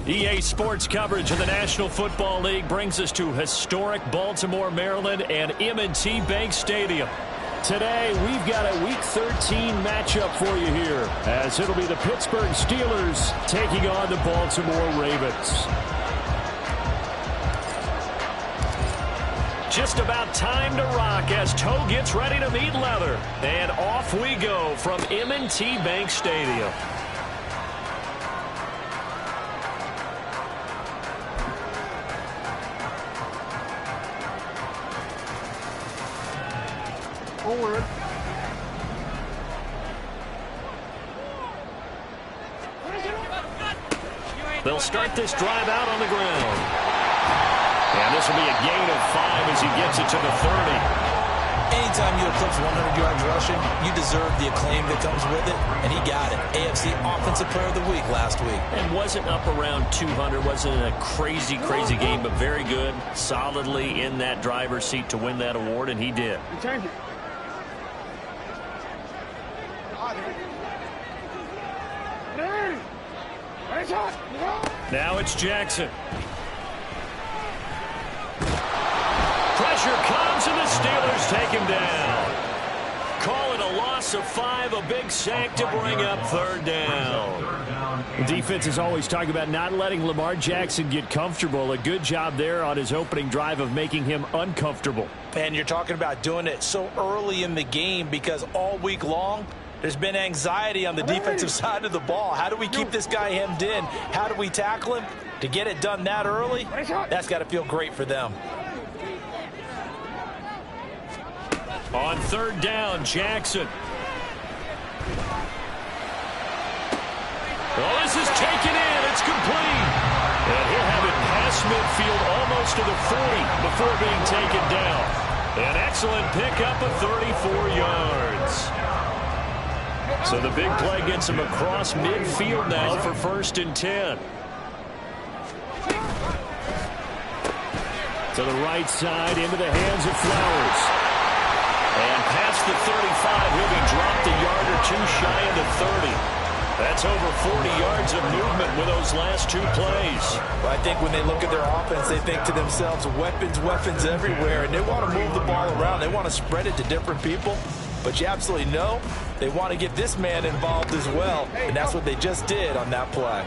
EA Sports coverage of the National Football League brings us to historic Baltimore, Maryland and M&T Bank Stadium. Today, we've got a Week 13 matchup for you here, as it'll be the Pittsburgh Steelers taking on the Baltimore Ravens. Just about time to rock as toe gets ready to meet leather. And off we go from M&T Bank Stadium. Forward. They'll start this drive out on the ground. And this will be a gain of 5 as he gets it to the 30. Anytime you eclipse 100 yards rushing, you deserve the acclaim that comes with it, and he got it. AFC Offensive Player of the Week last week. And wasn't up around 200, wasn't a crazy game, but very good, solidly in that driver's seat to win that award, and he did. Change it. Now it's Jackson. Pressure comes, and the Steelers take him down. Call it a loss of 5, a big sack to bring up third down. The defense is always talking about not letting Lamar Jackson get comfortable. A good job there on his opening drive of making him uncomfortable. And you're talking about doing it so early in the game because all week long, there's been anxiety on the defensive side of the ball. How do we keep this guy hemmed in? How do we tackle him? To get it done that early, that's got to feel great for them. On third down, Jackson. Oh, this is taken in. It's complete. And he'll have it past midfield almost to the 40 before being taken down. An excellent pickup of 34 yards. So the big play gets him across midfield now for 1st and 10. To the right side, into the hands of Flowers. And past the 35, he'll be dropped a yard or two shy of the 30. That's over 40 yards of movement with those last 2 plays. Well, I think when they look at their offense, they think to themselves, weapons everywhere, and they want to move the ball around. They want to spread it to different people. But you absolutely know they want to get this man involved as well, and that's what they just did on that play.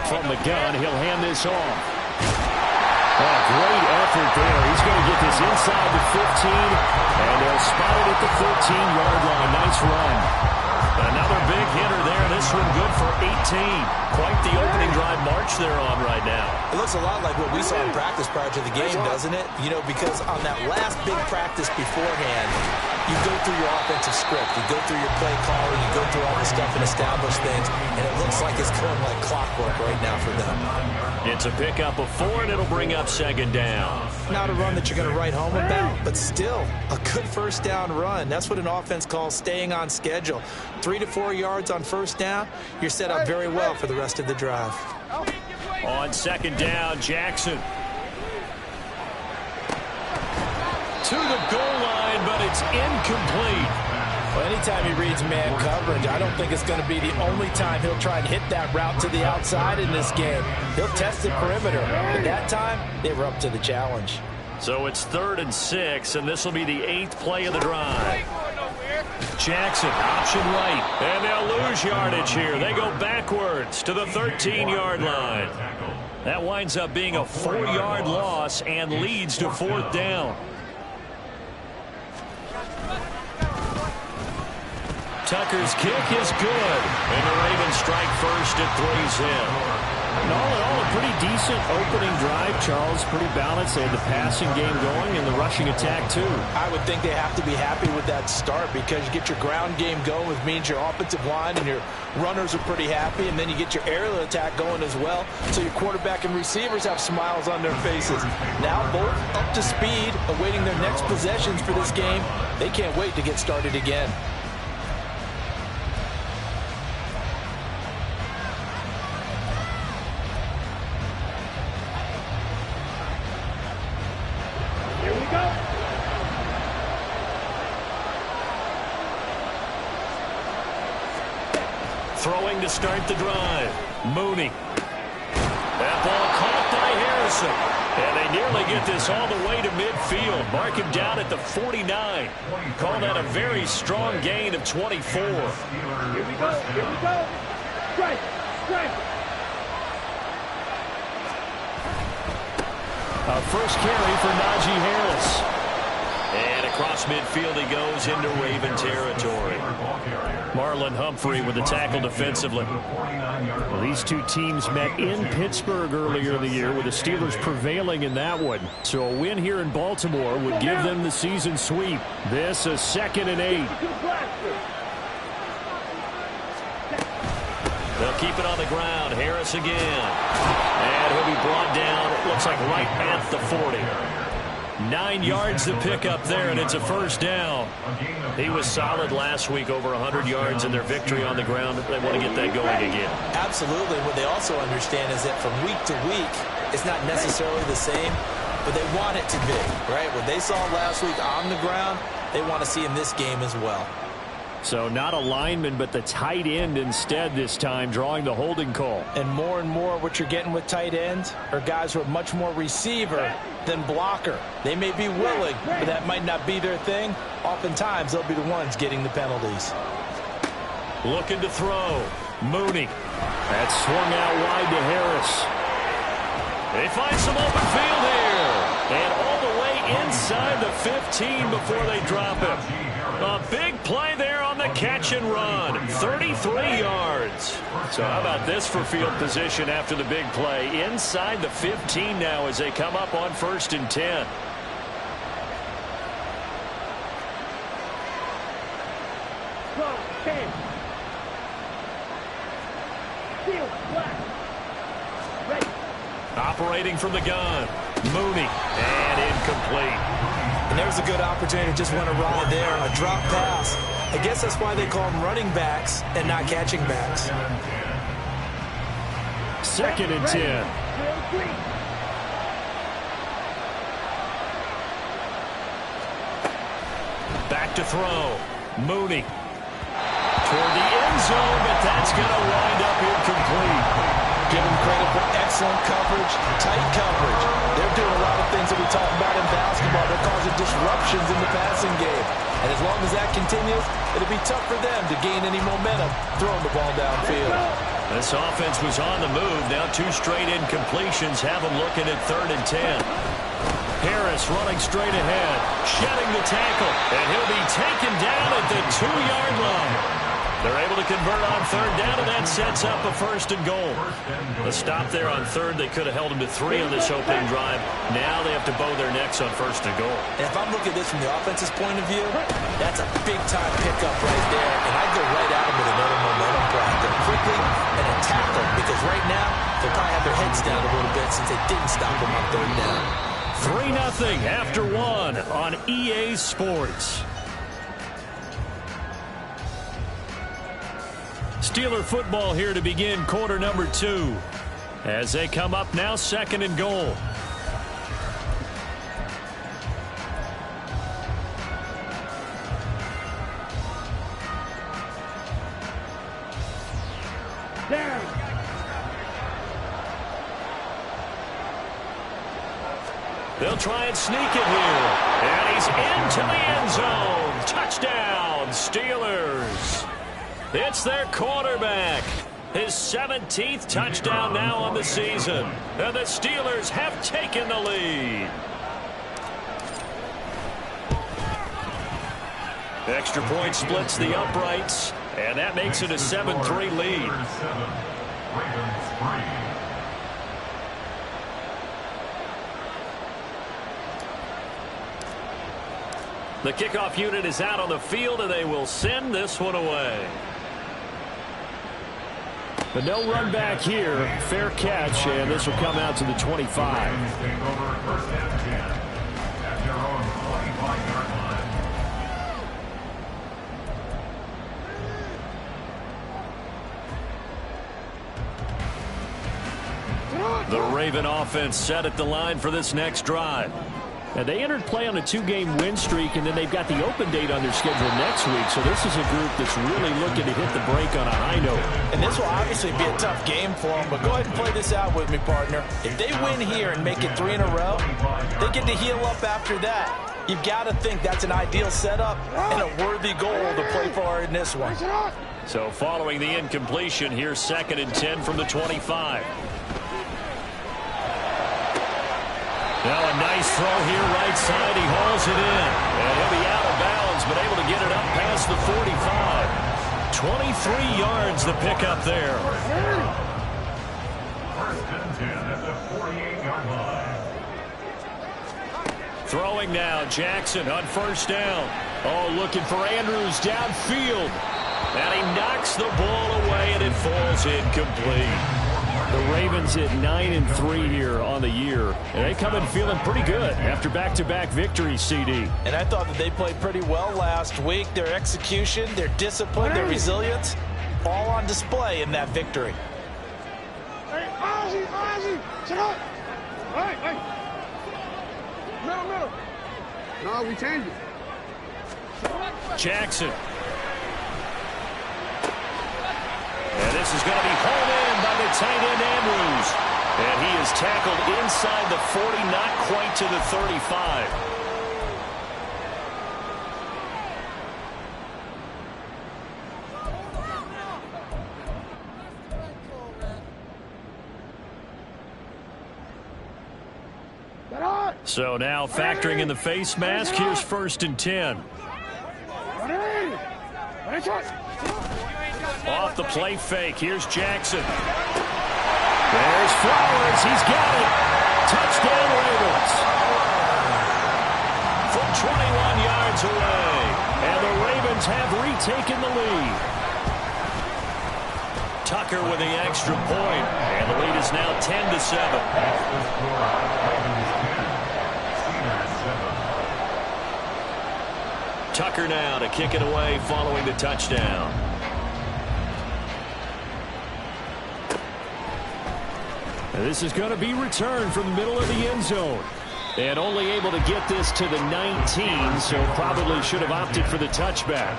From the gun, he'll hand this off. Oh, great effort there. He's going to get this inside the 15, and they'll spot it at the 13-yard line. Nice run. Another big hitter there. This one good for 18. Quite the opening drive march they're on right now. It looks a lot like what we saw in practice prior to the game, doesn't it? You know, because on that last big practice beforehand, you go through your offensive script, you go through your play calling, you go through all the stuff and establish things, and it looks like it's going like clockwork right now for them. It's a pickup of 4, and it'll bring up 2nd down. Not a run that you're going to write home about, but still a good first down run. That's what an offense calls staying on schedule. 3 to 4 yards on first down, you're set up very well for the rest of the drive. On 2nd down, Jackson. To the goal line, but it's incomplete. Well, anytime he reads man coverage, I don't think it's going to be the only time he'll try and hit that route to the outside in this game. He'll test the perimeter, but that time, they were up to the challenge. So it's 3rd and 6, and this will be the 8th play of the drive. Jackson, option right, and they'll lose yardage here. They go backwards to the 13-yard line. That winds up being a 4-yard loss and leads to 4th down. Tucker's kick is good, and the Ravens strike first at 3's in. And all in all, a pretty decent opening drive, Charles. Pretty balanced. They had the passing game going and the rushing attack, too. I would think they have to be happy with that start because you get your ground game going, which means your offensive line and your runners are pretty happy, and then you get your aerial attack going as well. So your quarterback and receivers have smiles on their faces. Now both up to speed, awaiting their next possessions for this game. They can't wait to get started again. Throwing to start the drive. Mooney. That ball caught by Harrison. And they nearly get this all the way to midfield. Mark him down at the 49. Call that a very strong gain of 24. Here we go. Here we go. Strike. Strike. A first carry for Najee Harris. And across midfield he goes into Raven territory. Marlon Humphrey with the tackle defensively. Well, these two teams met in Pittsburgh earlier in the year, with the Steelers prevailing in that one. So a win here in Baltimore would give them the season sweep. This is 2nd and 8. They'll keep it on the ground. Harris again. And he'll be brought down, it looks like right at the 40. 9 yards to pick up there, and it's a first down. He was solid last week, over 100 yards in their victory on the ground. They want to get that going again. Absolutely. What they also understand is that from week to week, it's not necessarily the same, but they want it to be, right? What they saw last week on the ground, they want to see in this game as well. So not a lineman, but the tight end instead this time, drawing the holding call. And more what you're getting with tight ends are guys who are much more receiver than blocker. They may be willing, but that might not be their thing. Oftentimes, they'll be the ones getting the penalties. Looking to throw. Mooney. That swung out wide to Harris. They find some open field here. And all the way inside the 15 before they drop him. A big play there on the catch and run. 33 yards. So how about this for field position after the big play? Inside the 15 now as they come up on 1st and 10. Operating from the gun. Mooney. And incomplete. And there's a good opportunity to just win a ride there on a drop pass. I guess that's why they call them running backs and not catching backs. 2nd and 10. Back to throw. Mooney. Toward the end zone, but that's going to wind up incomplete. Give them credit for excellent coverage, tight coverage. They're doing a lot of things that we talk about in basketball. They're causing disruptions in the passing game. And as long as that continues, it'll be tough for them to gain any momentum throwing the ball downfield. This offense was on the move. Now 2 straight incompletions have them looking at 3rd and 10. Harris running straight ahead, shedding the tackle, and he'll be taken down at the 2-yard line. They're able to convert on 3rd down, and that sets up a 1st and goal. A stop there on 3rd. They could have held them to 3 on this opening drive. Now they have to bow their necks on 1st and goal. And if I'm looking at this from the offense's point of view, that's a big-time pickup right there. And I'd go right at them with another momentum grab there quickly and attack them, because right now they'll probably have their heads down a little bit since they didn't stop them on 3rd down. 3-0 after 1 on EA Sports. Steeler football here to begin quarter number 2. As they come up now, 2nd and goal. Down. They'll try and sneak it here. And he's into the end zone. Touchdown, Steelers. It's their quarterback. His 17th touchdown now on the season. And the Steelers have taken the lead. Extra point splits the uprights. And that makes it a 7-3 lead. The kickoff unit is out on the field, and they will send this one away. But no run back here. Fair catch, and this will come out to the 25. The Raven offense set at the line for this next drive. And they entered play on a 2-game win streak, and then they've got the open date on their schedule next week. So this is a group that's really looking to hit the break on a high note. And this will obviously be a tough game for them, but go ahead and play this out with me, partner. If they win here and make it 3 in a row, they get to heal up after that. You've got to think that's an ideal setup and a worthy goal to play for in this one. So following the incompletion, here's 2nd and 10 from the 25. Now a nice throw here right side. He hauls it in. And he'll be out of bounds, but able to get it up past the 45. 23 yards the pickup there. First and 10 at the 48-yard line. Throwing now, Jackson on 1st down. Oh, looking for Andrews downfield. And he knocks the ball away, and it falls incomplete. The Ravens at 9-3 here on the year. And they come in feeling pretty good after back-to-back victories, CD. And I thought that they played pretty well last week. Their execution, their discipline, their resilience, all on display in that victory. Hey, Ozzie, sit up. Hey. Middle. No, we changed it. Jackson. And this is going to be hauled in by the tight end Andrews. And he is tackled inside the 40, not quite to the 35. So now factoring in the face mask, here's 1st and 10. Off the play fake, here's Jackson. There's Flowers, he's got it. Touchdown Ravens. From 21 yards away. And the Ravens have retaken the lead. Tucker with the extra point. And the lead is now 10-7. Tucker now to kick it away following the touchdown. And this is going to be returned from the middle of the end zone. And only able to get this to the 19, so probably should have opted for the touchback.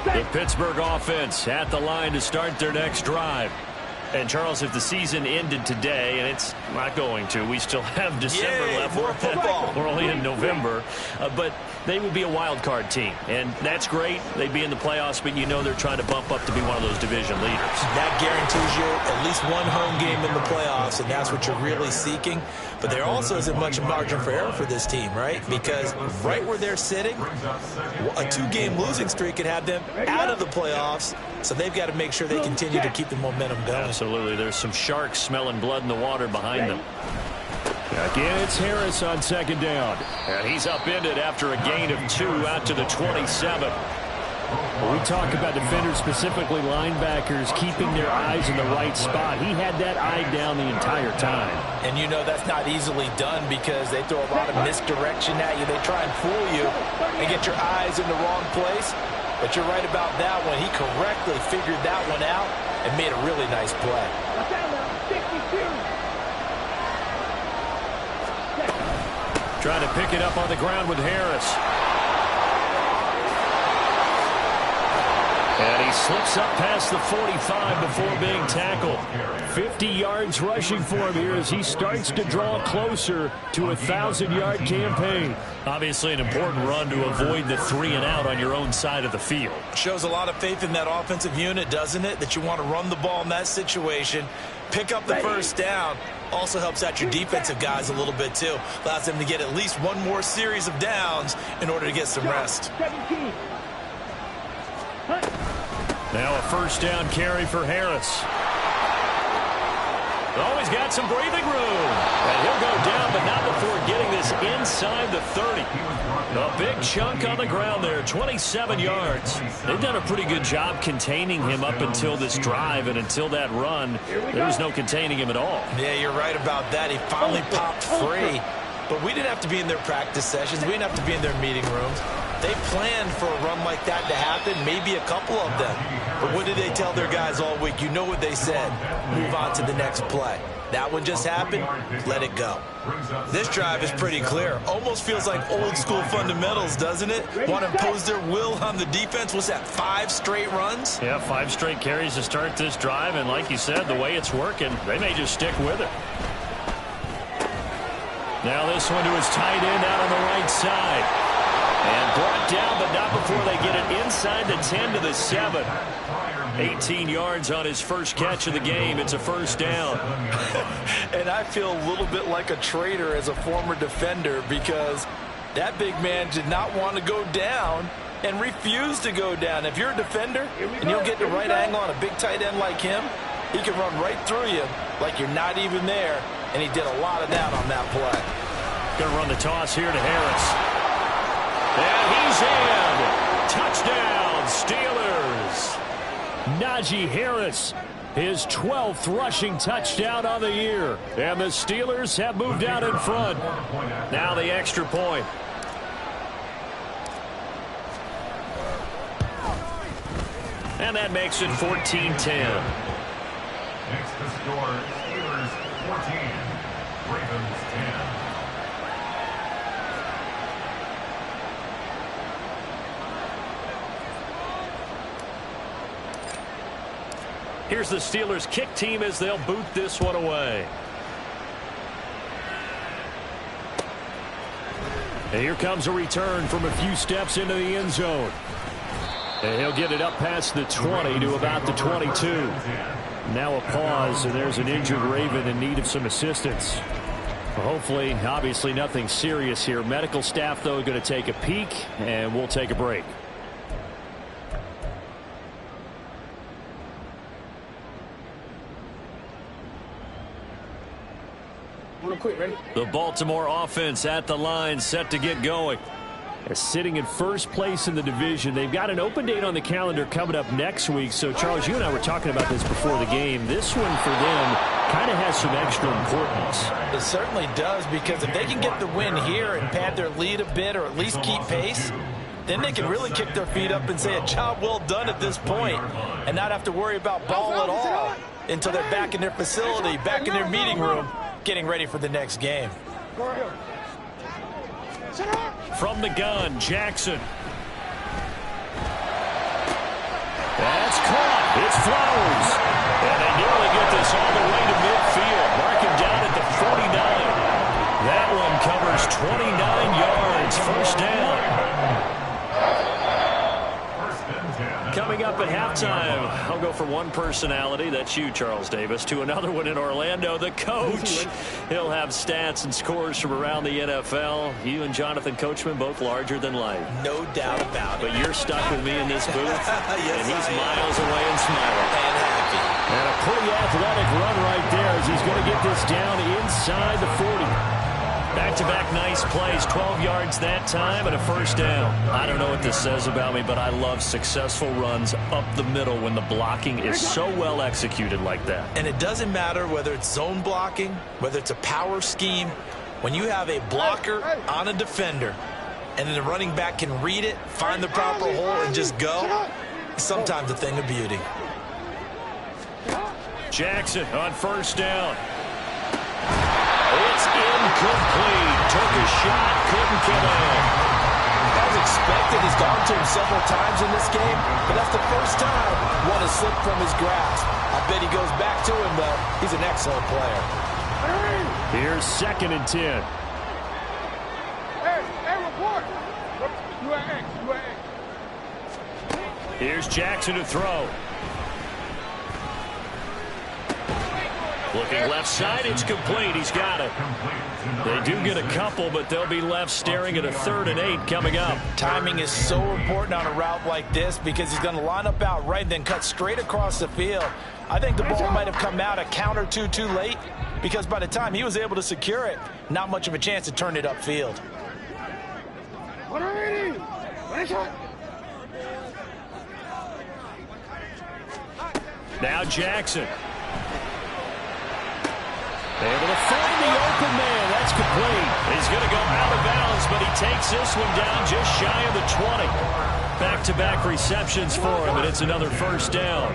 The Pittsburgh offense at the line to start their next drive. And, Charles, if the season ended today, and it's not going to, we still have December left. More football. We're only in November. But they would be a wild card team. And that's great. They'd be in the playoffs, but you know they're trying to bump up to be one of those division leaders. That guarantees you at least one home game in the playoffs, and that's what you're really seeking. But there also isn't much margin for error for this team, right? Because right where they're sitting, a 2-game losing streak could have them out of the playoffs. So they've got to make sure they continue to keep the momentum going. Absolutely. There's some sharks smelling blood in the water behind them. Again, it's Harris on 2nd down. And he's upended after a gain of 2 out to the 27. When we talk about defenders, specifically linebackers, keeping their eyes in the right spot. He had that eye down the entire time. And you know that's not easily done because they throw a lot of misdirection at you. They try and fool you and get your eyes in the wrong place. But you're right about that one. He correctly figured that one out and made a really nice play. Trying to pick it up on the ground with Harris. And he slips up past the 45 before being tackled. 50 yards rushing for him here as he starts to draw closer to a 1,000-yard campaign. Obviously an important run to avoid the 3-and-out on your own side of the field. Shows a lot of faith in that offensive unit, doesn't it? That you want to run the ball in that situation. Pick up the first down. Also helps out your defensive guys a little bit, too. Allows them to get at least one more series of downs in order to get some rest. Now a first down carry for Harris. Always got some breathing room. And he'll go down, but not before getting this inside the 30. A big chunk on the ground there, 27 yards. They've done a pretty good job containing him up until this drive, and until that run, there was no containing him at all. Yeah, you're right about that. He finally popped free. But we didn't have to be in their practice sessions. We didn't have to be in their meeting rooms. They planned for a run like that to happen, maybe a couple of them. But what did they tell their guys all week? You know what they said. Move on to the next play. That one just happened. Let it go. This drive is pretty clear. Almost feels like old school fundamentals, doesn't it? Want to impose their will on the defense. What's that, 5 straight runs? Yeah, 5 straight carries to start this drive. And like you said, the way it's working, they may just stick with it. Now this one to his tight end out on the right side. And brought down, but not before they get it inside the 10 to the 7. 18 yards on his first catch of the game. It's a first down. And I feel a little bit like a traitor as a former defender because that big man did not want to go down and refused to go down. If you're a defender and you'll get the right angle on a big tight end like him, he can run right through you like you're not even there. And he did a lot of that on that play. Going to run the toss here to Harris. And he's in. Touchdown, Steelers. Najee Harris, his 12th rushing touchdown on the year. And the Steelers have moved out in front. Now the extra point. And that makes it 14-10. Next to score, Steelers 14, Ravens 10. Here's the Steelers kick team as they'll boot this one away. And here comes a return from a few steps into the end zone. And he'll get it up past the 20 to about the 22. Now a pause, and there's an injured Raven in need of some assistance. Hopefully, obviously nothing serious here. Medical staff, though, going to take a peek, and we'll take a break. The Baltimore offense at the line, set to get going. Sitting in first place in the division. They've got an open date on the calendar coming up next week. So, Charles, you and I were talking about this before the game. This one for them kind of has some extra importance. It certainly does, because if they can get the win here and pad their lead a bit or at least keep pace, then they can really kick their feet up and say a job well done at this point and not have to worry about ball at all until they're back in their facility, back in their meeting room, getting ready for the next game. From the gun, Jackson. That's caught. It's Flowers. And they nearly get this all the way to midfield. Mark him down at the 49. That one covers 29 yards. First down. Coming up at halftime, I'll go from one personality, that's you, Charles Davis, to another one in Orlando, the coach. He'll have stats and scores from around the NFL. You and Jonathan Coachman, both larger than life. No doubt about it. But you're stuck with me in this booth, yes, and he's miles away and smiling. And happy. And a pretty athletic run right there as he's going to get this down inside the 40. Back-to-back nice plays, 12 yards that time and a first down. I don't know what this says about me, but I love successful runs up the middle when the blocking is so well executed like that. And it doesn't matter whether it's zone blocking, whether it's a power scheme. When you have a blocker on a defender and then the running back can read it, find the proper hole, and just go, it's sometimes a thing of beauty. Jackson on first down. It's incomplete. Took a shot, couldn't get in. As expected, he's gone to him several times in this game, but that's the first time one has slipped from his grasp. I bet he goes back to him, though. He's an excellent player. Here's 2nd and 10. Hey, report. Here's Jackson to throw. Looking left side, it's complete. He's got it. They do get a couple, but they'll be left staring at a 3rd and 8 coming up. Timing is so important on a route like this because he's going to line up out right and then cut straight across the field. I think the ball might have come out a count or two too late because by the time he was able to secure it, not much of a chance to turn it upfield. Now Jackson. Able to find the open man. That's complete. He's going to go out of bounds bounds, but he takes this one down just shy of the 20. Back-to-back receptions for him, and it's another first down.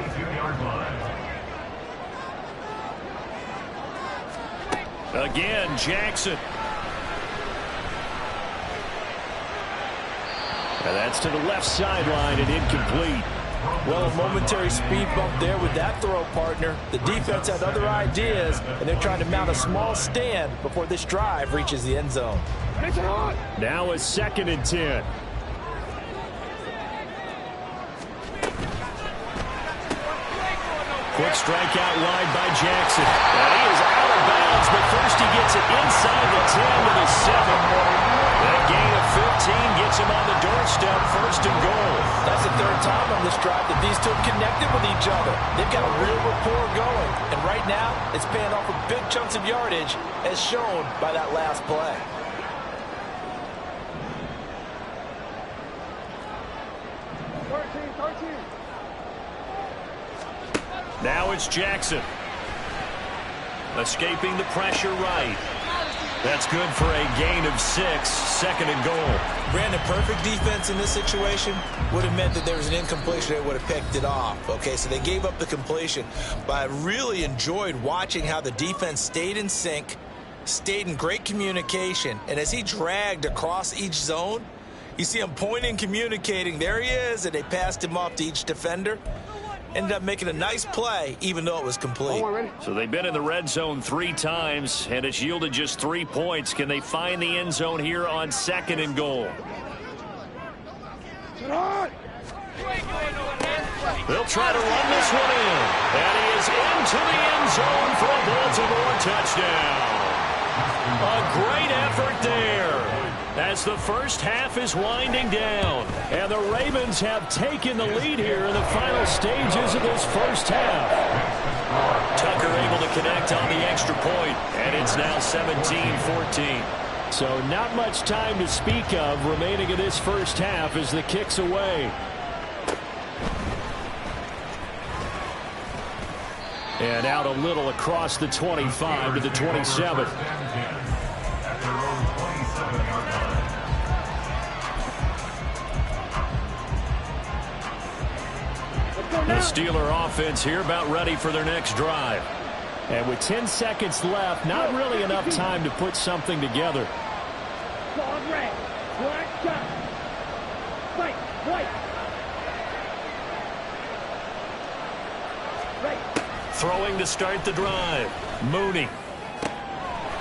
Again, Jackson. And that's to the left sideline and incomplete. Well, a momentary speed bump there with that throw, partner. The defense had other ideas, and they're trying to mount a small stand before this drive reaches the end zone. Now a 2nd and 10. Quick strike out wide by Jackson. And he is out of bounds, but first he gets it inside the 10 to the 7. That gain of 15 gets him on the doorstep, 1st and goal. That's the 3rd time on this drive that these two have connected with each other. They've got a real rapport going. And right now, it's paying off with big chunks of yardage, as shown by that last play. Now it's Jackson. Escaping the pressure right. That's good for a gain of 6, 2nd and goal. Brandon, perfect defense in this situation would have meant that there was an incompletion. They would have picked it off. Okay, so they gave up the completion. But I really enjoyed watching how the defense stayed in sync, stayed in great communication. And as he dragged across each zone, you see him pointing, communicating. There he is, and they passed him off to each defender. Ended up making a nice play, even though it was complete. So they've been in the red zone 3 times, and it's yielded just 3 points. Can they find the end zone here on 2nd and goal? They'll try to run this one in. And he is into the end zone for a Baltimore touchdown. A great effort there, as the first half is winding down. And the Ravens have taken the lead here in the final stages of this first half. Tucker able to connect on the extra point, and it's now 17-14. So not much time to speak of remaining in this first half as the kick's away. And out a little across the 25 to the 27. The Steeler offense here about ready for their next drive. And with 10 seconds left, not really enough time to put something together. Throwing to start the drive. Mooney.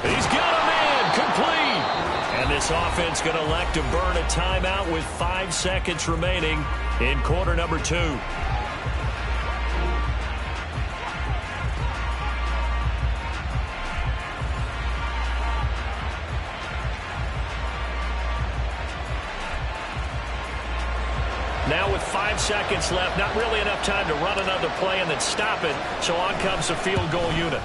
He's got a man complete. And this offense going to elect to burn a timeout with 5 seconds remaining in quarter number 2. Now with 5 seconds left, not really enough time to run another play and then stop it. So on comes the field goal unit.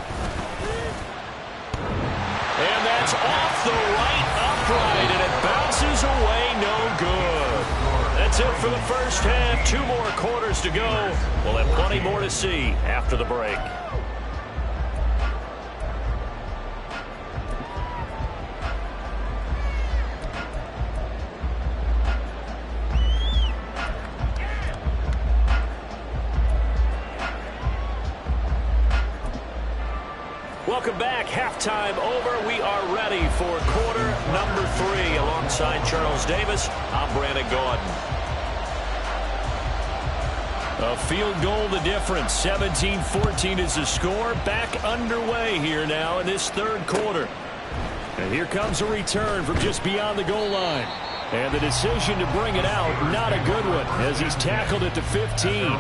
And that's off the right upright, and it bounces away, no good. That's it for the first half. 2 more quarters to go. We'll have plenty more to see after the break. Welcome back. Halftime over. We are ready for quarter number 3. Alongside Charles Davis, I'm Brandon Gordon. A field goal the difference. 17-14 is the score. Back underway here now in this 3rd quarter. And here comes a return from just beyond the goal line. And the decision to bring it out, not a good one, as he's tackled it to 15.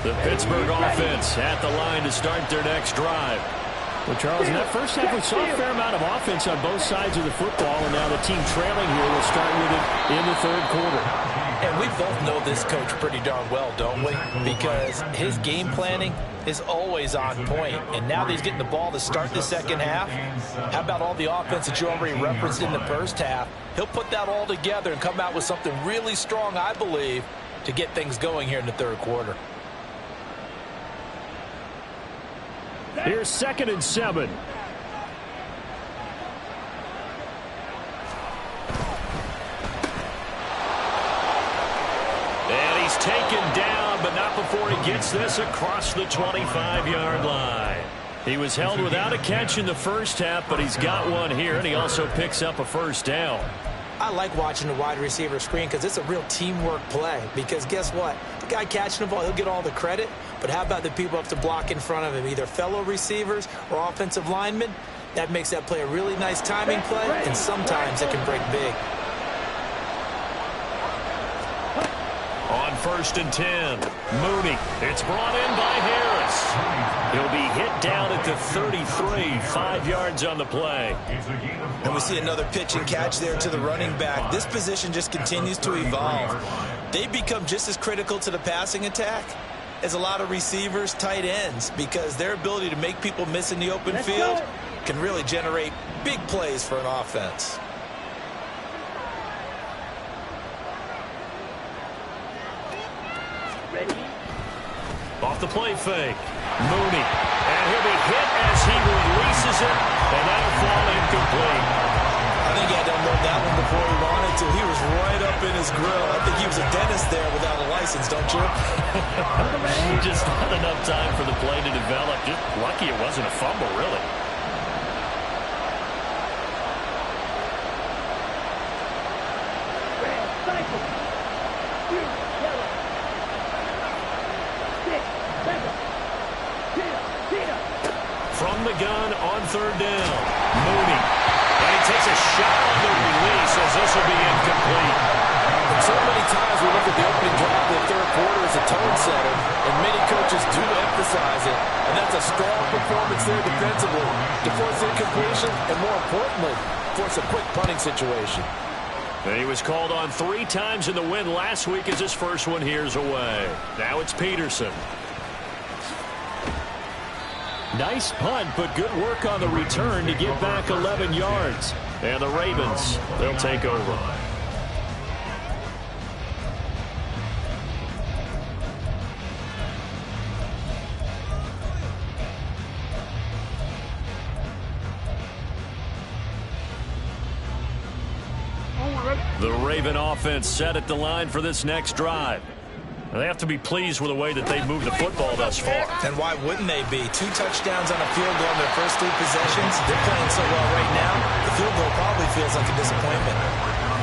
The Pittsburgh offense at the line to start their next drive. Well, Charles, in that first half, we saw a fair amount of offense on both sides of the football, and now the team trailing here will start with it in the 3rd quarter. And we both know this coach pretty darn well, don't we? Because his game planning is always on point. And now that he's getting the ball to start the second half, how about all the offense that you already referenced in the first half? He'll put that all together and come out with something really strong, I believe, to get things going here in the 3rd quarter. Here's 2nd and 7. And he's taken down, but not before he gets this across the 25-yard line. He was held without a catch in the first half, but he's got one here, and he also picks up a first down. I like watching the wide receiver screen because it's a real teamwork play. Because guess what? The guy catching the ball, he'll get all the credit. But how about the people up to block in front of him, either fellow receivers or offensive linemen? That makes that play a really nice timing play, and sometimes it can break big. On 1st and 10, Mooney. It's brought in by Harris. He'll be hit down at the 33, 5 yards on the play. And we see another pitch and catch there to the running back. This position just continues to evolve. They become just as critical to the passing attack as a lot of receivers, tight ends, because their ability to make people miss in the open field can really generate big plays for an offense. Off the play fake, Mooney. And he'll be hit as he releases it, and that'll fall incomplete. I think he had to unload that one before he wanted to. He was right up in his grill. I think he was a dentist there without a license, don't you? Just not enough time for the play to develop. Just lucky it wasn't a fumble, really. From the gun on 3rd down, Mooney. And he takes a shot on the release as this will be incomplete. And so many times we look at the opening drive of the 3rd quarter as a tone setter, and many coaches do emphasize it. And that's a strong performance there defensively to force incompletion and, more importantly, force a quick punting situation. And he was called on 3 times in the win last week as his first one here's away. Now it's Peterson. Nice punt, but good work on the return to get back 11 yards. And the Ravens, they'll take over. The Raven offense set at the line for this next drive. They have to be pleased with the way that they've moved the football thus far. And why wouldn't they be? 2 touchdowns on a field goal in their first 3 possessions. They're playing so well right now, the field goal probably feels like a disappointment.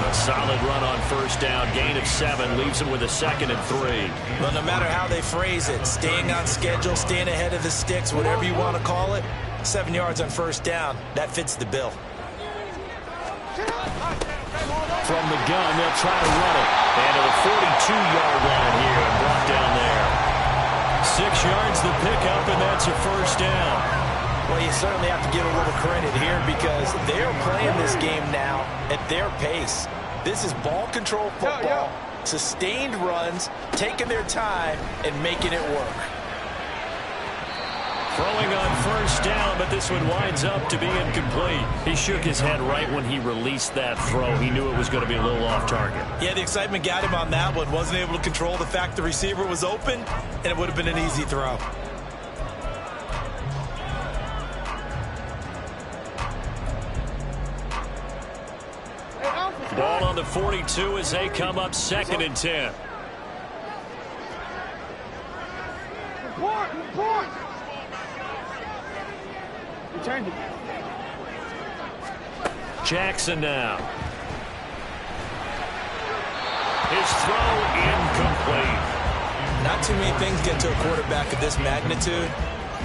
A solid run on 1st down. Gain of 7 leaves them with a 2nd and 3. Well, no matter how they phrase it, staying on schedule, staying ahead of the sticks, whatever you want to call it, 7 yards on 1st down, that fits the bill. From the gun, they'll try to run it. And to the 42-yard line here and brought down there. 6 yards the pickup, and that's a 1st down. Well, you certainly have to give a little credit here because they're playing this game now at their pace. This is ball control football, sustained runs, taking their time, and making it work. Throwing on 1st down, but this one winds up to be incomplete. He shook his head right when he released that throw. He knew it was going to be a little off target. Yeah, the excitement got him on that one. Wasn't able to control the fact the receiver was open, and it would have been an easy throw. Ball on the 42 as they come up 2nd and 10. Report! Jackson now. His throw incomplete. Not too many things get to a quarterback of this magnitude,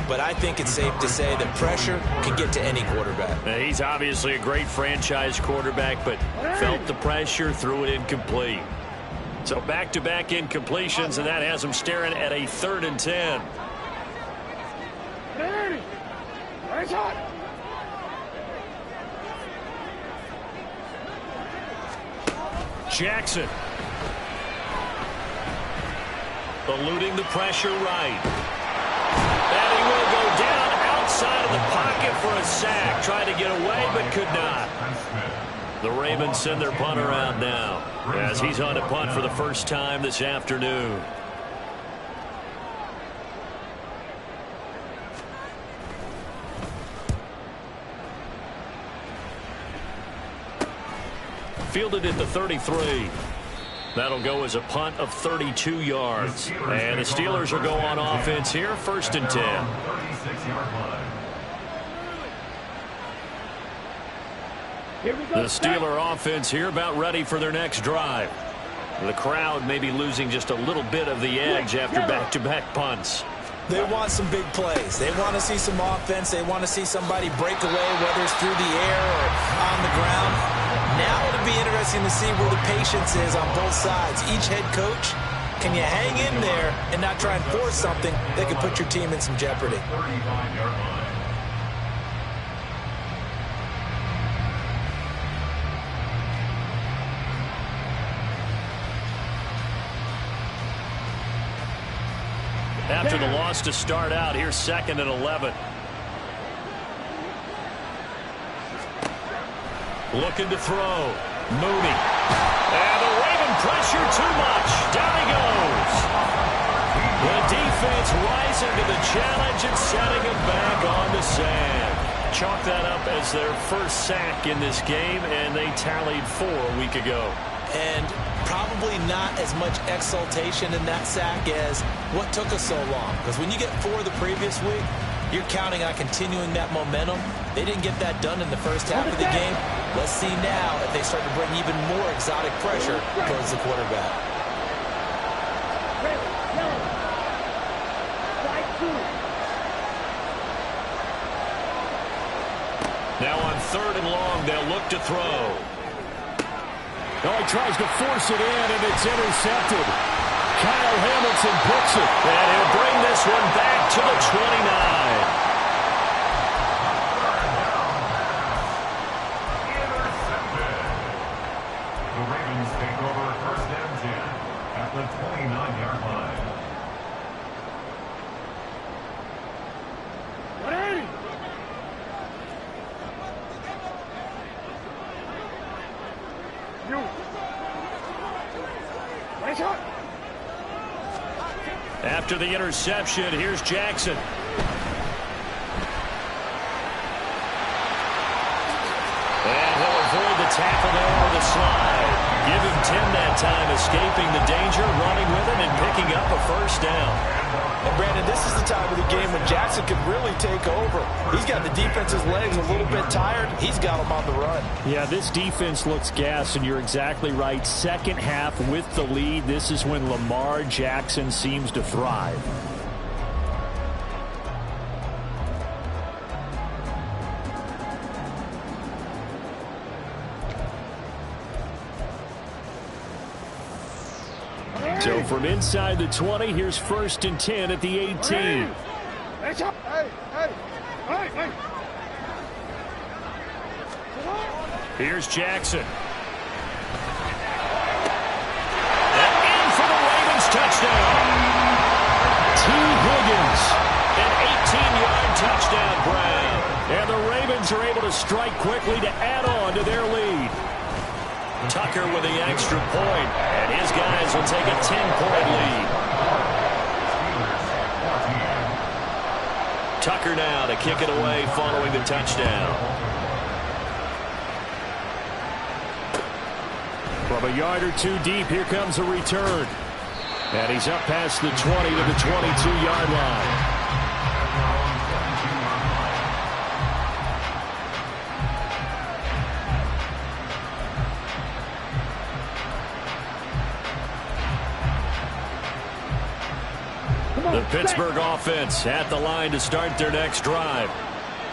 but I think it's safe to say that pressure can get to any quarterback. Now, he's obviously a great franchise quarterback, but felt the pressure, threw it incomplete. So back-to-back incompletions, and that has him staring at a 3rd and 10. Jackson. Eluding the pressure right. And he will go down outside of the pocket for a sack. Tried to get away, but could not. The Ravens send their punter out now as he's on to punt for the first time this afternoon. Fielded at the 33. That'll go as a punt of 32 yards. And the Steelers will go on offense here, 1st and 10. 36-yard line. The Steeler offense here about ready for their next drive. The crowd may be losing just a little bit of the edge after back-to-back punts. They want some big plays. They want to see some offense. They want to see somebody break away, whether it's through the air or on the ground. Now it'll be interesting to see where the patience is on both sides. Each head coach, can you hang in there and not try and force something that could put your team in some jeopardy? 35-yard line. After the loss to start out, here's 2nd and 11. Looking to throw. Mooney. And the Raven pressure too much. Down he goes. The defense rising to the challenge and setting him back on the sand. Chalk that up as their first sack in this game, and they tallied 4 a week ago. And probably not as much exultation in that sack as what took us so long. Because when you get 4 the previous week, you're counting on continuing that momentum. They didn't get that done in the first half of the game. Let's see now if they start to bring even more exotic pressure towards the quarterback. Now on 3rd and long, they'll look to throw. Oh, he tries to force it in, and it's intercepted. Kyle Hamilton picks it. And he'll bring this one back to the 29. The Ravens take over 1st and 10 at the 29-yard line. After the interception, here's Jackson. And he'll avoid the tackle there with a slide. Give him 10 that time, escaping the danger, running with it, and picking up a 1st down. And Brandon, this is the time of the game when Jackson could really take over. He's got the defense's legs a little bit tired. He's got them on the run. Yeah, this defense looks gassed, and you're exactly right. 2nd half with the lead. This is when Lamar Jackson seems to thrive. So from inside the 20, here's 1st and 10 at the 18. Here's Jackson. And in for the Ravens touchdown. T. Higgins. An 18-yard touchdown grab. And the Ravens are able to strike quickly to add on to their lead. Tucker with the extra point, and his guys will take a 10-point lead. Tucker now to kick it away following the touchdown. From a yard or 2 deep, here comes a return. And he's up past the 20 to the 22-yard line. The Pittsburgh offense at the line to start their next drive.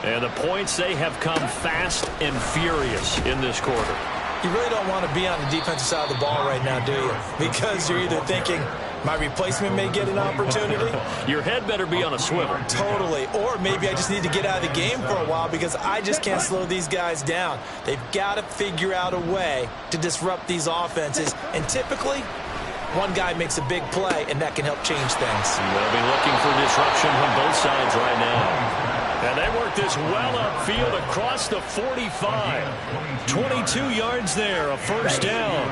And the points, they have come fast and furious in this quarter. You really don't want to be on the defensive side of the ball right now, do you? Because you're either thinking, my replacement may get an opportunity. Your head better be on a swivel. Totally. Or maybe I just need to get out of the game for a while because I just can't slow these guys down. They've got to figure out a way to disrupt these offenses. And typically, one guy makes a big play, and that can help change things. They'll be looking for disruption from both sides right now. And they work this well upfield across the 45. 22 yards there, a 1st down.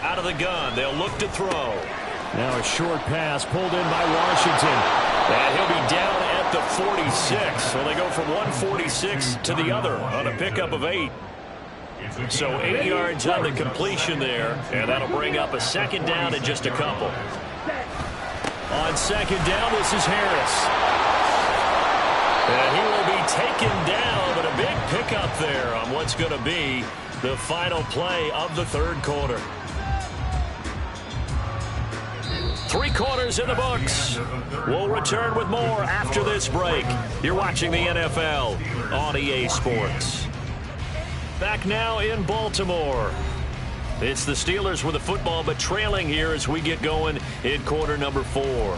Out of the gun, they'll look to throw. Now a short pass pulled in by Washington. And he'll be down at at the 46. So they go from 146 to the other on a pickup of 8. So 8 yards on the completion there, and that'll bring up a second down in just a couple. On second down, this is Harris. And he will be taken down, but a big pickup there on what's going to be the final play of the third quarter. 3 quarters in the books. We'll return with more after this break. You're watching the NFL on EA Sports. Back now in Baltimore. It's the Steelers with the football, but trailing here as we get going in quarter number 4.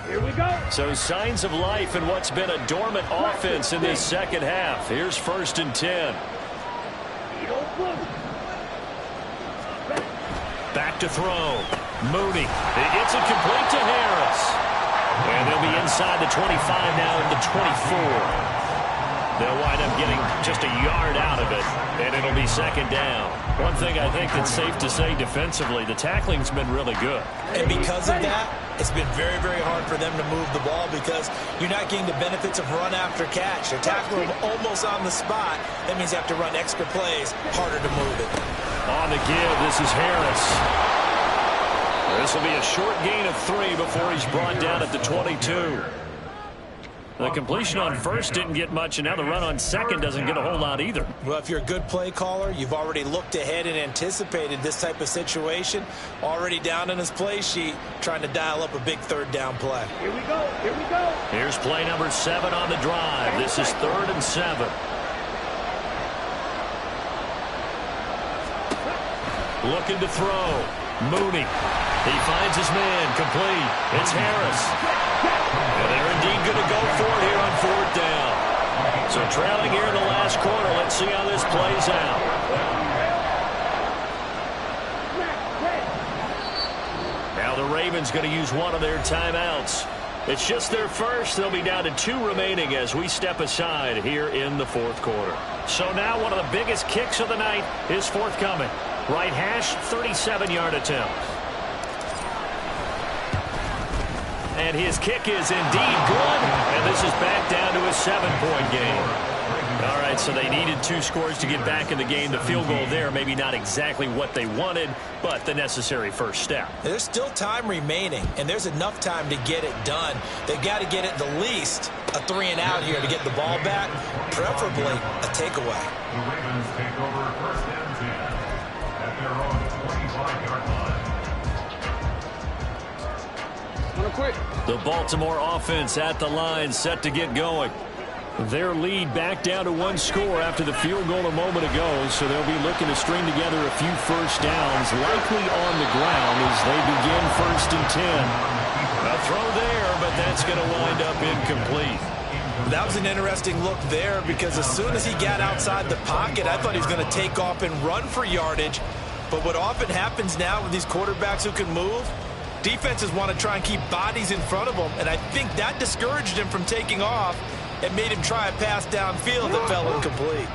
Here we go. So signs of life in what's been a dormant offense in this second half. Here's 1st and 10. Back to throw. Mooney. It gets it complete to Harris. And they'll be inside the 25 now in the 24. They'll wind up getting just a yard out of it, and it'll be second down. One thing I think that's safe to say defensively, the tackling's been really good. And because of that, it's been very, very hard for them to move the ball because you're not getting the benefits of run after catch. They're tackling them almost on the spot. That means you have to run extra plays, harder to move it. On the give, this is Harris. This will be a short gain of 3 before he's brought down at the 22. The completion on first didn't get much, and now the run on second doesn't get a whole lot either. Well, if you're a good play caller, you've already looked ahead and anticipated this type of situation. Already down in his play sheet, trying to dial up a big third down play. Here we go. Here we go. Here's play number 7 on the drive. This is 3rd and 7. Looking to throw. Mooney. He finds his man. Complete. It's Harris. And they're indeed going to go for it here on 4th down. So trailing here in the last quarter. Let's see how this plays out. Now the Ravens going to use one of their timeouts. It's just their first. They'll be down to 2 remaining as we step aside here in the 4th quarter. So now one of the biggest kicks of the night is forthcoming. Right hash, 37-yard attempt. And his kick is indeed good. And this is back down to a 7-point game. All right, so they needed 2 scores to get back in the game. The field goal there, maybe not exactly what they wanted, but the necessary first step. There's still time remaining, and there's enough time to get it done. They've got to get at the least a 3-and-out here to get the ball back, preferably a takeaway. The Ravens take over 1st and 10 at their own 25-yard line. The Baltimore offense at the line, set to get going. Their lead back down to 1 score after the field goal a moment ago, so they'll be looking to string together a few first downs, likely on the ground as they begin 1st and 10. A throw there, but that's going to wind up incomplete. That was an interesting look there because as soon as he got outside the pocket, I thought he was going to take off and run for yardage. But what often happens now with these quarterbacks who can move, defenses want to try and keep bodies in front of them, and I think that discouraged him from taking off and made him try a pass downfield that fell incomplete.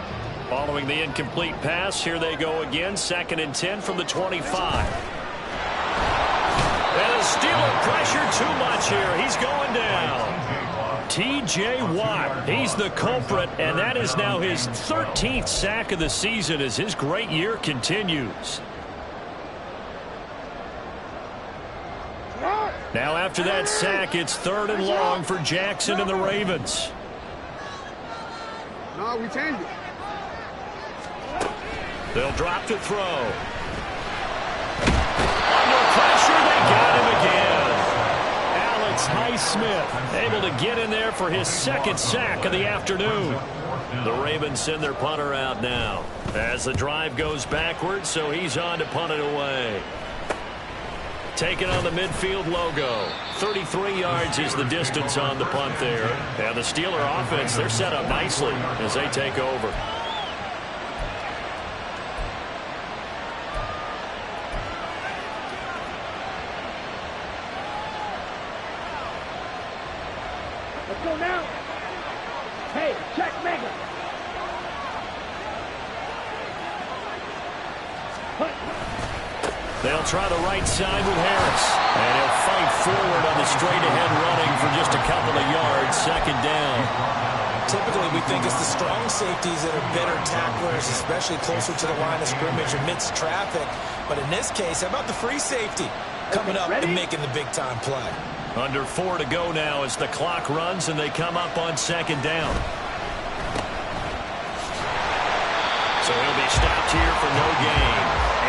Following the incomplete pass, here they go again, 2nd and 10 from the 25. And the Steeler pressure too much here. He's going down. T.J. Watt, he's the culprit, and that is now his 13th sack of the season as his great year continues. Now after that sack, it's 3rd and long for Jackson and the Ravens. No, we changed it. They'll drop to throw. Under pressure, they got him again. Alex Highsmith able to get in there for his 2nd sack of the afternoon. The Ravens send their punter out now as the drive goes backwards, so he's on to punt it away. Taking on the midfield logo. 33 yards is the distance on the punt there. And the Steeler offense, they're set up nicely as they take over. Let's go now. Hey, check Mega. They'll try the right side with Harris. And he'll fight forward on the straight-ahead running for just a couple of yards. Second down. Typically, we think it's the strong safeties that are better tacklers, especially closer to the line of scrimmage amidst traffic. But in this case, how about the free safety coming up and making the big-time play? Under 4 to go now as the clock runs and they come up on second down. So he'll be stopped here for no gain.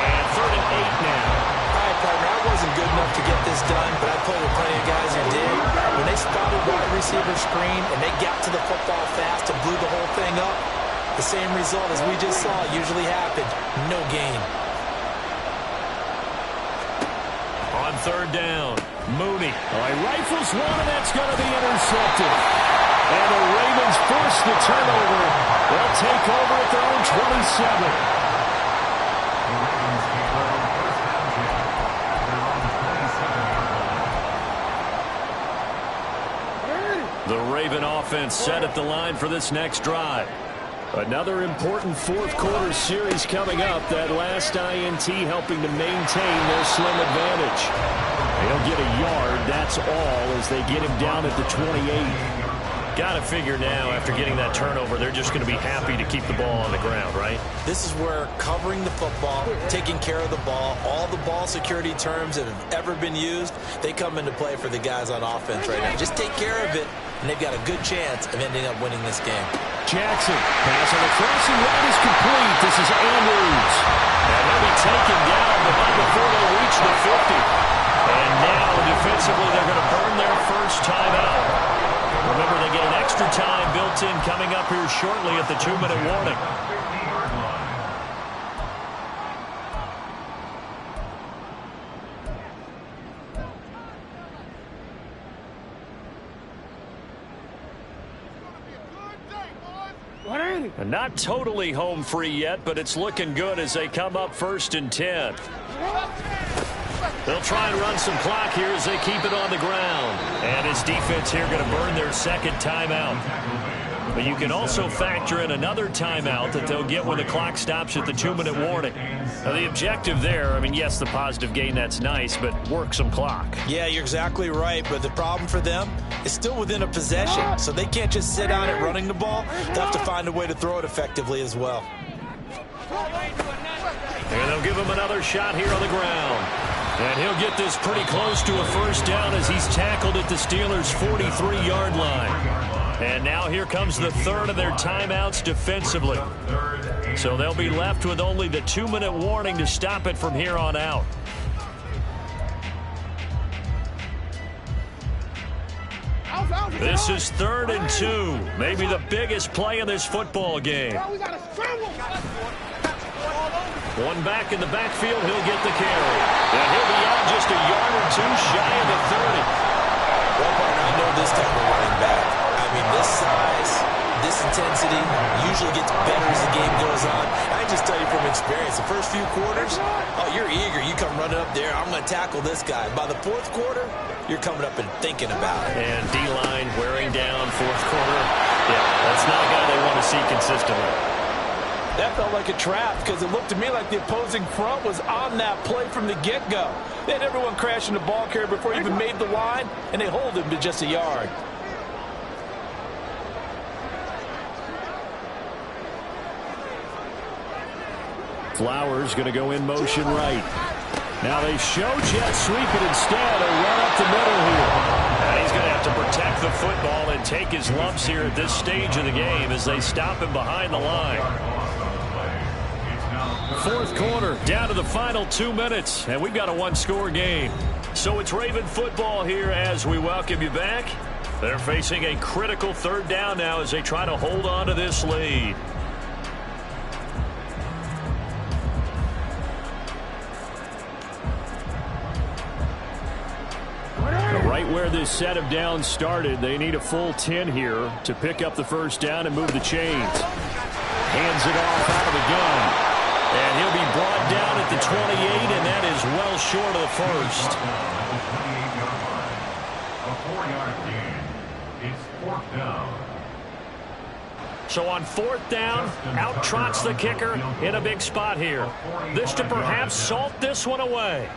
And 3rd and 8 now. All right, partner, I wasn't good enough to get this done, but I played with plenty of guys who did. When they spotted wide receiver screen and they got to the football fast and blew the whole thing up, the same result as we just saw usually happened. No gain. On 3rd down, Mooney. Rifles one, and that's going to be intercepted. And the Ravens force the turnover. They'll take over at their own 27. The Raven offense set at the line for this next drive. Another important fourth-quarter series coming up. That last INT helping to maintain their slim advantage. They'll get a yard, that's all, as they get him down at the 28. Got to figure now, after getting that turnover, they're just going to be happy to keep the ball on the ground, right? This is where covering the football, taking care of the ball, all the ball security terms that have ever been used, they come into play for the guys on offense right now. Just take care of it, and they've got a good chance of ending up winning this game. Jackson, pass on the crossing route is complete. This is Andrews. And he'll be taken down, but not before they reach the 50. And now, defensively, they're going to burn their first timeout. Remember, they get an extra time built in coming up here shortly at the 2-minute warning. And not totally home free yet, but it's looking good as they come up 1st and 10. They'll try and run some clock here as they keep it on the ground. And his defense here going to burn their second timeout. But you can also factor in another timeout that they'll get when the clock stops at the 2-minute warning. Now, the objective there, I mean, yes, the positive gain, that's nice, but work some clock. Yeah, you're exactly right, but the problem for them is still within a possession, so they can't just sit on it running the ball. They'll have to find a way to throw it effectively as well. And they'll give him another shot here on the ground. And he'll get this pretty close to a first down as he's tackled at the Steelers' 43-yard line. And now here comes the third of their timeouts defensively. So they'll be left with only the 2-minute warning to stop it from here on out. This is 3rd and 2. Maybe the biggest play in this football game. One back in the backfield, he'll get the carry. And he'll be out just a yard or two shy of the 30. Well, partner, I know this type of running back. I mean, this size, this intensity usually gets better as the game goes on. I just tell you from experience, the first few quarters, oh, you're eager. You come running up there, I'm going to tackle this guy. By the 4th quarter, you're coming up and thinking about it. And D-line wearing down 4th quarter. Yeah, that's not a guy they want to see consistently. That felt like a trap because it looked to me like the opposing front was on that play from the get-go. They had everyone crashing the ball carrier before he even made the line, and they hold him to just a yard. Flowers going to go in motion right. Now they show jet sweep it instead. A run up the middle here. And he's going to have to protect the football and take his lumps here at this stage of the game as they stop him behind the line. 4th quarter, down to the final 2 minutes, and we've got a 1-score game. So it's Raven football here as we welcome you back. They're facing a critical 3rd down now as they try to hold on to this lead. Right where this set of downs started, they need a full 10 here to pick up the first down and move the chains. Hands it off out of the gun. And he'll be brought down at the 28, and that is well short of the first. A 4-yard gain. It's fourth down. So on fourth down, out trots the kicker in a big spot here. This to perhaps salt this one away.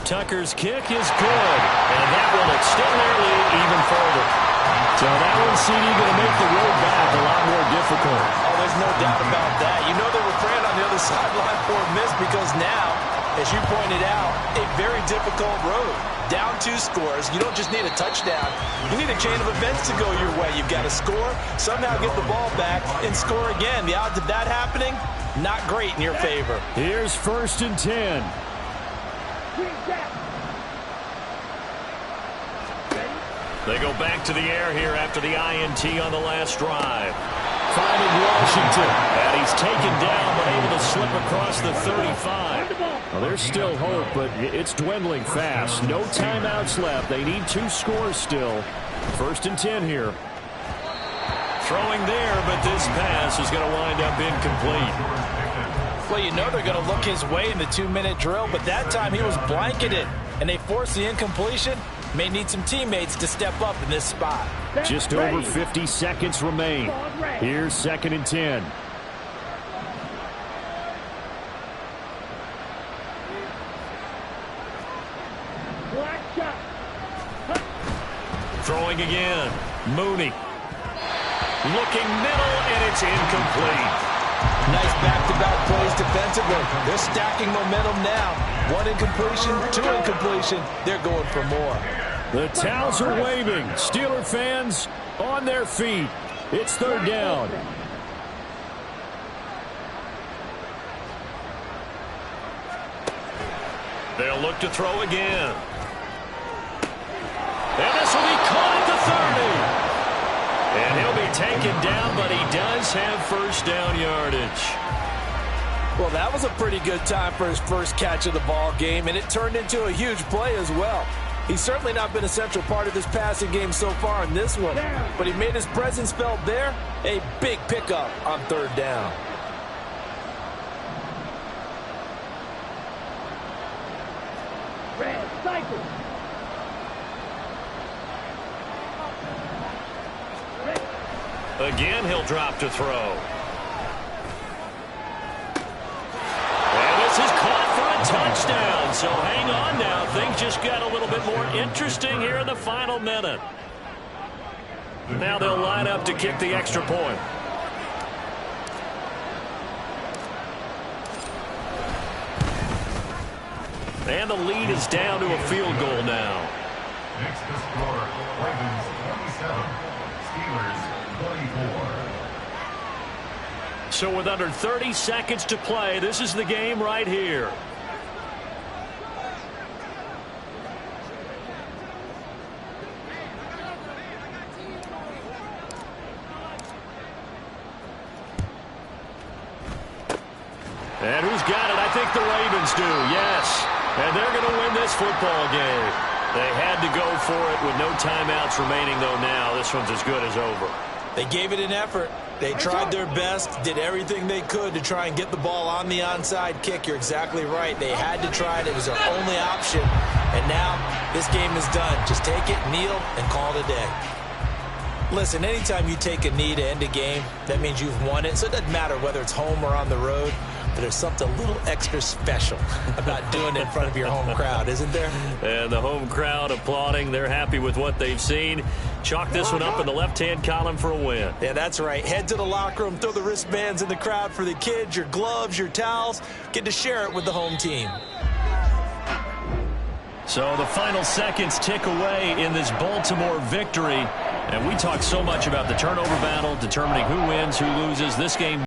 Tucker's kick is good, and that will extend their lead even further. So that one, CD, going to make the road back a lot more difficult. Oh, there's no doubt about that. You know they were praying on the other sideline for a miss because now, as you pointed out, a very difficult road. Down 2 scores. You don't just need a touchdown. You need a chain of events to go your way. You've got to score, somehow get the ball back, and score again. The odds of that happening, not great in your favor. Here's 1st and 10. They go back to the air here after the INT on the last drive. Finding Washington. And he's taken down but able to slip across the 35. Well, there's still hope, but it's dwindling fast. No timeouts left. They need 2 scores still. 1st and 10 here. Throwing there, but this pass is going to wind up incomplete. Well, you know they're going to look his way in the 2-minute drill, but that time he was blanketed, and they forced the incompletion. May need some teammates to step up in this spot. Just over 50 seconds remain. Here's 2nd and 10. Throwing again. Mooney. Looking middle, and it's incomplete. Nice back-to-back plays defensively. They're stacking momentum now. 1 incompletion, 2 incompletion. They're going for more. The towels are waving. Steeler fans on their feet. It's 3rd down. They'll look to throw again. And this will be caught at the 30. And he'll be taken down, but he does have 1st down yardage. Well, that was a pretty good time for his first catch of the ball game, and it turned into a huge play as well. He's certainly not been a central part of this passing game so far in this one, but he made his presence felt there. A big pickup on 3rd down. Red cycle. Again, he'll drop to throw. And this is caught for a touchdown. So hang on now. Things just got a little bit more interesting here in the final minute. Now they'll line up to kick the extra point. And the lead is down to a field goal now. Next to score, Ravens 27, Steelers 24. So with under 30 seconds to play, this is the game right here. And who's got it? I think the Ravens do, yes. And they're going to win this football game. They had to go for it with no timeouts remaining, though now. This one's as good as over. They gave it an effort. They tried their best, did everything they could to try and get the ball on the onside kick. You're exactly right. They had to try it. It was their only option. And now this game is done. Just take it, kneel, and call it a day. Listen, anytime you take a knee to end a game, that means you've won it. So it doesn't matter whether it's home or on the road. But there's something a little extra special about doing it in front of your home crowd, isn't there? And the home crowd applauding. They're happy with what they've seen. Chalk this one up in the left-hand column for a win. Yeah, that's right. Head to the locker room, throw the wristbands in the crowd for the kids, your gloves, your towels. Get to share it with the home team. So the final seconds tick away in this Baltimore victory. And we talk so much about the turnover battle, determining who wins, who loses. This game